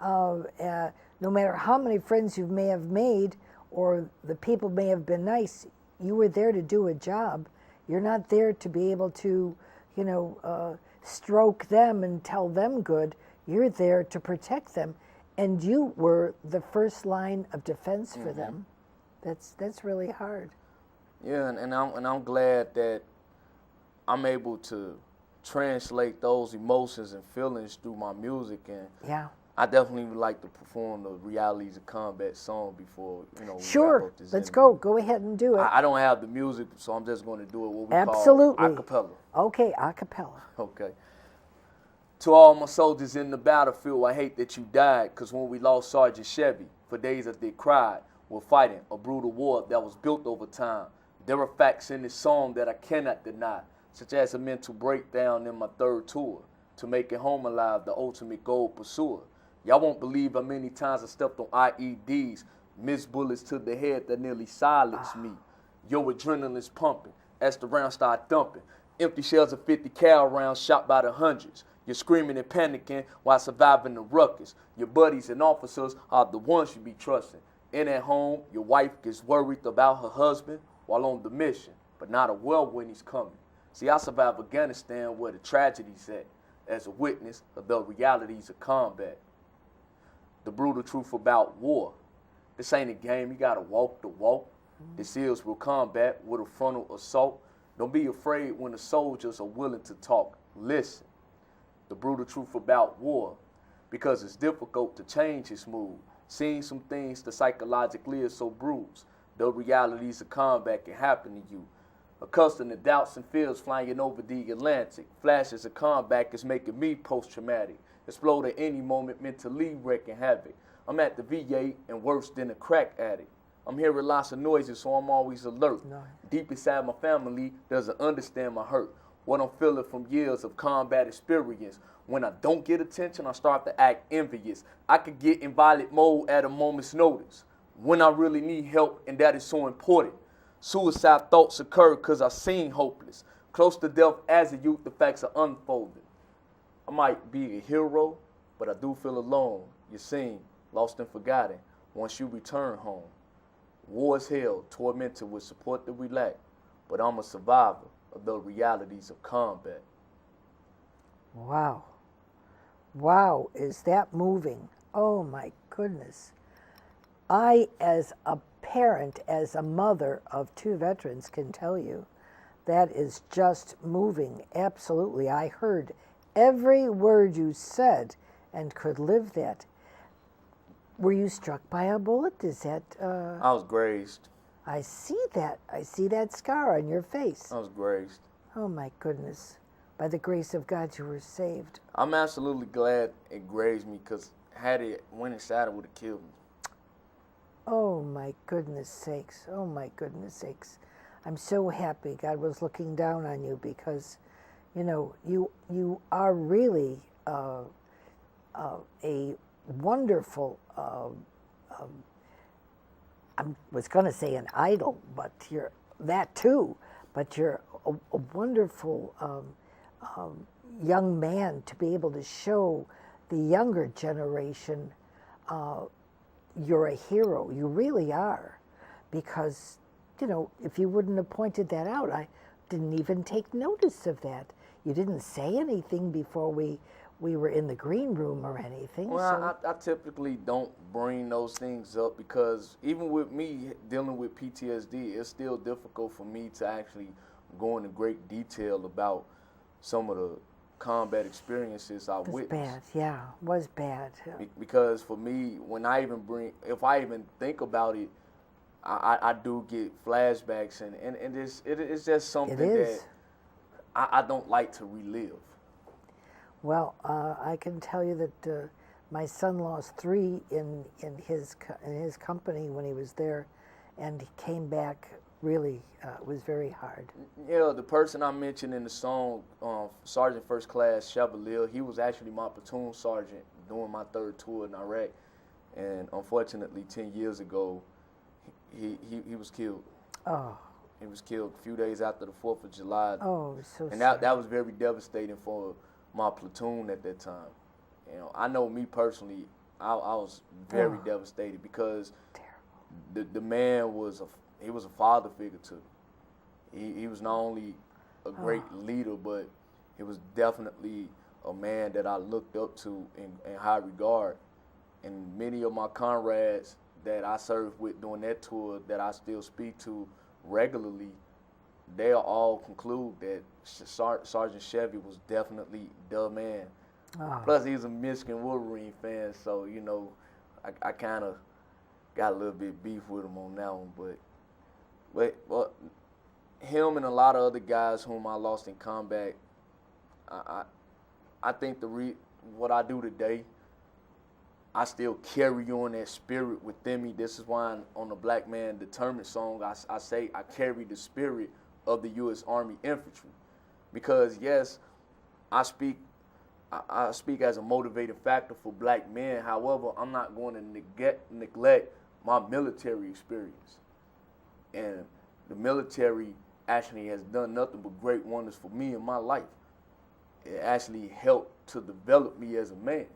No matter how many friends you may have made or the people may have been nice, you were there to do a job. You're not there to be able to, stroke them and tell them good. You're there to protect them. And you were the first line of defense for them. That's really hard. Yeah, and I'm glad that I'm able to translate those emotions and feelings through my music, and Yeah. I definitely would like to perform the Realities of Combat song before, we wrap Sure. up this Let's interview. go. Go ahead and do it. I don't have the music, so I'm just going to do it what we Absolutely. call acapella. Okay, a cappella. Okay. To all my soldiers in the battlefield, I hate that you died, cause when we lost Sergeant Chevy, for days as they cried, we're fighting a brutal war that was built over time. There are facts in this song that I cannot deny, such as a mental breakdown in my third tour, to make it home alive, the ultimate goal pursuer. Y'all won't believe how many times I stepped on IEDs, missed bullets to the head that nearly silenced me. Your adrenaline's pumping as the rounds start thumping. Empty shells of 50 cal rounds shot by the hundreds. You're screaming and panicking while surviving the ruckus. Your buddies and officers are the ones you be trusting. And at home, your wife gets worried about her husband while on the mission, but not aware when he's coming. See, I survived Afghanistan where the tragedy's at, as a witness of the realities of combat. The brutal truth about war. This ain't a game, you gotta walk the walk. This is real combat with a frontal assault. Don't be afraid when the soldiers are willing to talk. Listen. The brutal truth about war, because it's difficult to change his mood. Seeing some things that psychologically is so bruised. The realities of combat can happen to you. Accustomed to doubts and fears flying over the Atlantic. Flashes of combat is making me post-traumatic. Explode at any moment, mentally wreaking havoc. I'm at the VA and worse than a crack addict. I'm hearing lots of noises, so I'm always alert. No. Deep inside my family doesn't understand my hurt. What I'm feeling from years of combat experience. When I don't get attention, I start to act envious. I could get in violent mode at a moment's notice. When I really need help, and that is so important. Suicide thoughts occur because I seem hopeless. Close to death as a youth, the facts are unfolding. I might be a hero, but I do feel alone. You seem lost and forgotten once you return home. War is hell, tormented with support that we lack, but I'm a survivor of the realities of combat. Wow. Wow, is that moving? Oh my goodness. I, as a parent, as a mother of two veterans, can tell you that is just moving. Absolutely. I heard every word you said and could live that. Were you struck by a bullet? Is that, I was grazed. I see that. I see that scar on your face. I was grazed. Oh my goodness. By the grace of God, you were saved. I'm absolutely glad it grazed me, because had it went inside, it would have killed me. Oh my goodness sakes. Oh my goodness sakes. I'm so happy God was looking down on you, because, you know, you are really a wonderful, I was going to say an idol, but you're that too, but you're a wonderful young man to be able to show the younger generation you're a hero. You really are. Because, you know, if you wouldn't have pointed that out, I didn't even take notice of that. You didn't say anything before we were in the green room or anything. Well, I typically don't bring those things up, because even with me dealing with PTSD, it's still difficult for me to actually go into great detail about some of the combat experiences I was witnessed. bad, yeah, was bad. Because for me, if I even think about it, I do get flashbacks, and it's just something that I don't like to relive. Well, I can tell you that my son lost 3 in his company when he was there, and he came back. Really, it was very hard. Yeah, the person I mentioned in the song, Sergeant First Class Chevalier, he was actually my platoon sergeant during my third tour in Iraq, and unfortunately, 10 years ago, he was killed. Oh. He was killed a few days after the 4th of July. Oh, so and sad. that was very devastating for my platoon at that time. You know, I know me personally, I was very devastated, because the man was a father figure to me. He was not only a great leader, but he was definitely a man that I looked up to in high regard. And many of my comrades that I served with during that tour that I still speak to regularly, they'll all conclude that Sergeant Chevy was definitely the man. Oh. Plus, he's a Michigan Wolverine fan, so I kind of got a little bit beef with him on that one. But him and a lot of other guys whom I lost in combat, I think what I do today, I still carry on that spirit within me. This is why on the Black Man Determined song, I say I carry the spirit of the U.S. Army Infantry. Because yes, I speak as a motivating factor for black men. However, I'm not going to neglect my military experience. And the military actually has done nothing but great wonders for me in my life. It actually helped to develop me as a man.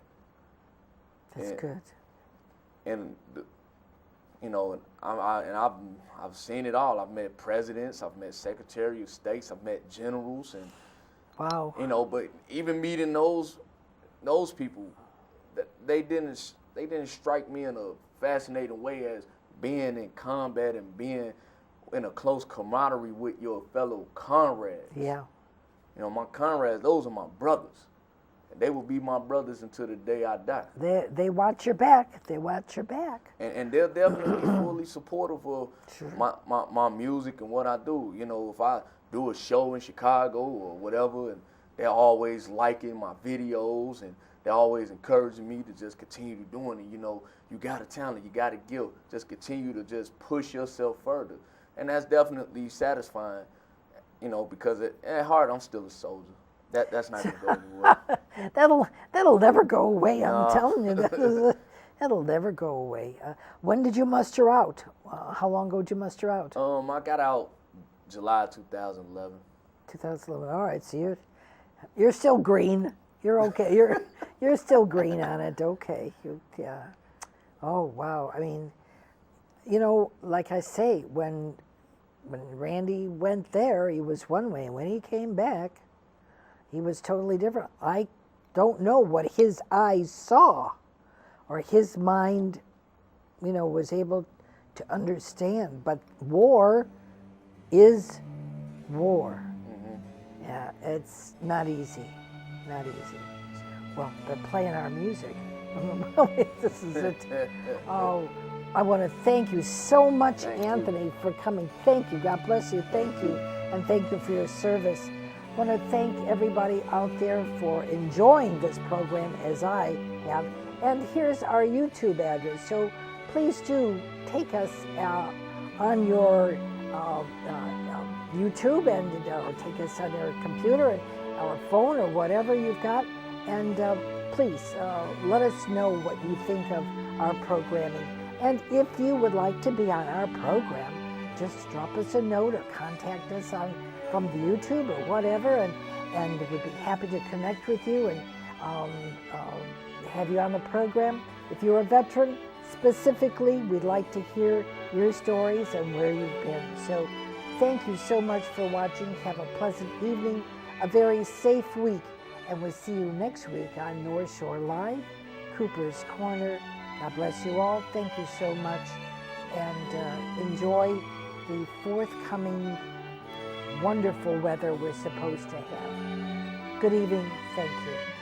That's good. And I've seen it all. I've met presidents, I've met Secretary of States, I've met generals, and wow. But even meeting those people, they didn't strike me in a fascinating way as being in combat and being in a close camaraderie with your fellow comrades. Yeah. My comrades, those are my brothers. They will be my brothers until the day I die. They watch your back. They watch your back. And they're definitely fully supportive of Sure. my music and what I do. If I do a show in Chicago or whatever, and they're always liking my videos and they're always encouraging me to just continue doing it. You got a talent, you got a gift. Just continue to just push yourself further. And that's definitely satisfying, because at heart I'm still a soldier. That's not gonna go anywhere. That'll never go away. I'm telling you, that'll never go away. When did you muster out? How long ago did you muster out? I got out July 2011. 2011. All right, so you're still green. You're okay. You're still green on it. Okay. Yeah. Oh wow. I mean, like I say, when Randy went there, he was one way, and when he came back, he was totally different. I don't know what his eyes saw or his mind, was able to understand. But war is war. Mm-hmm. Yeah, it's not easy. Not easy. Well, they're playing our music. This is it. Oh, I want to thank you so much, Anthony, for coming. Thank you. God bless you. Thank you. And thank you for your service. I want to thank everybody out there for enjoying this program as I have. And here's our YouTube address. So please do take us on your YouTube and take us on your computer or phone or whatever you've got. And please let us know what you think of our programming. And if you would like to be on our program, just drop us a note or contact us from the YouTube or whatever, and we'd be happy to connect with you and have you on the program. If you're a veteran, specifically, we'd like to hear your stories and where you've been. So thank you so much for watching. Have a pleasant evening, a very safe week, and we'll see you next week on North Shore Live, Cooper's Corner. God bless you all. Thank you so much, and enjoy the forthcoming wonderful weather we're supposed to have. Good evening. Thank you.